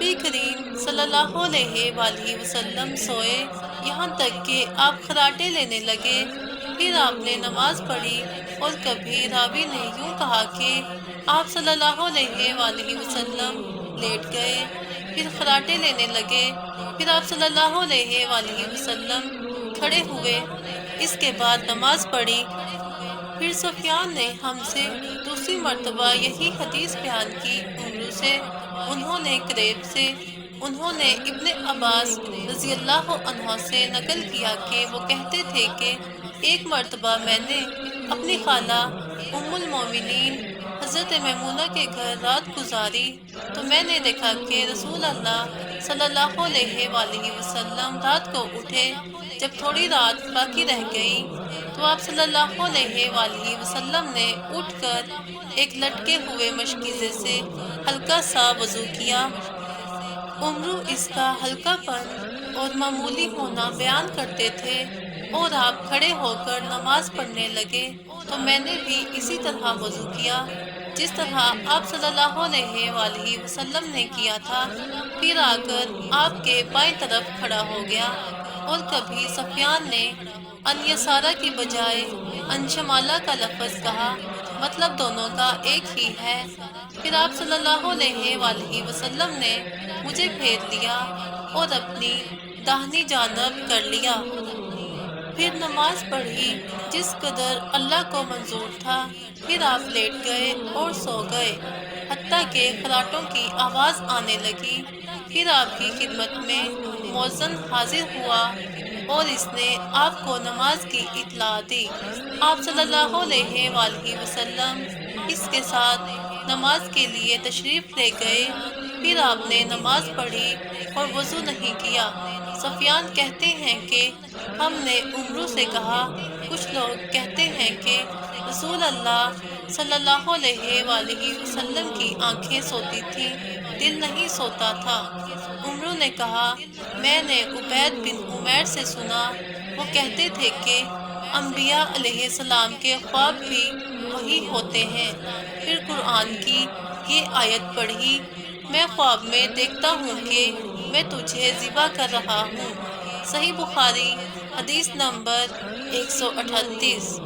نبی کریم صلی اللہ علیہ وآلہ وسلم سوئے یہاں تک کہ آپ خراٹے لینے لگے۔ پھر آپ نے نماز پڑھی اور کبھی راوی نے یوں کہا کہ آپ صلی اللہ علیہ وآلہ وسلم لیٹ گئے، پھر خراٹے لینے لگے، پھر آپ صلی اللہ علیہ وآلہ وسلم کھڑے ہوئے، اس کے بعد نماز پڑھی۔ پھر سفیان نے ہم سے دوسری مرتبہ یہی حدیث بیان کی عمرو سے، انہوں نے کریب سے، انہوں نے ابن عباس رضی اللہ عنہ سے نقل کیا کہ وہ کہتے تھے کہ ایک مرتبہ میں نے اپنی خالہ ام المومنین حضرت میمونہ کے گھر رات گزاری تو میں نے دیکھا کہ رسول اللہ صلی اللہ علیہ وآلہ وسلم رات کو اٹھے۔ جب تھوڑی رات باقی رہ گئی تو آپ صلی اللہ علیہ وآلہ وسلم نے اٹھ کر ایک لٹکے ہوئے مشکیزے سے ہلکا سا وضو کیا۔ عمرو اس کا ہلکا پن اور معمولی ہونا بیان کرتے تھے، اور آپ کھڑے ہو کر نماز پڑھنے لگے تو میں نے بھی اسی طرح وضو کیا جس طرح آپ صلی اللہ علیہ وآلہ وسلم نے کیا تھا، پھر آ کر آپ کے بائیں طرف کھڑا ہو گیا۔ اور کبھی سفیان نے ان یسارہ کی بجائے ان شمالہ کا لفظ کہا، مطلب دونوں کا ایک ہی ہے۔ پھر آپ صلی اللہ علیہ وآلہ وسلم نے مجھے پھیر لیا اور اپنی داہنی جانب کر لیا۔ پھر نماز پڑھی جس قدر اللہ کو منظور تھا، پھر آپ لیٹ گئے اور سو گئے حتیٰ کہ خراٹوں کی آواز آنے لگی۔ پھر آپ کی خدمت میں مؤذن حاضر ہوا اور اس نے آپ کو نماز کی اطلاع دی۔ آپ صلی اللہ علیہ وآلہ وسلم اس کے ساتھ نماز کے لیے تشریف لے گئے۔ پھر آپ نے نماز پڑھی اور وضو نہیں کیا۔ سفیان کہتے ہیں کہ ہم نے عمرو سے کہا، کچھ لوگ کہتے ہیں کہ رسول اللہ صلی اللہ علیہ وآلہ وسلم کی آنکھیں سوتی تھیں، دل نہیں سوتا تھا۔ عمرو نے کہا، میں نے عبید بن عمیر سے سنا، وہ کہتے تھے کہ انبیاء علیہ السلام کے خواب بھی وحی ہوتے ہیں۔ پھر قرآن کی یہ آیت پڑھی، میں خواب میں دیکھتا ہوں کہ میں تجھے ذبح کر رہا ہوں۔ صحیح بخاری حدیث نمبر 138۔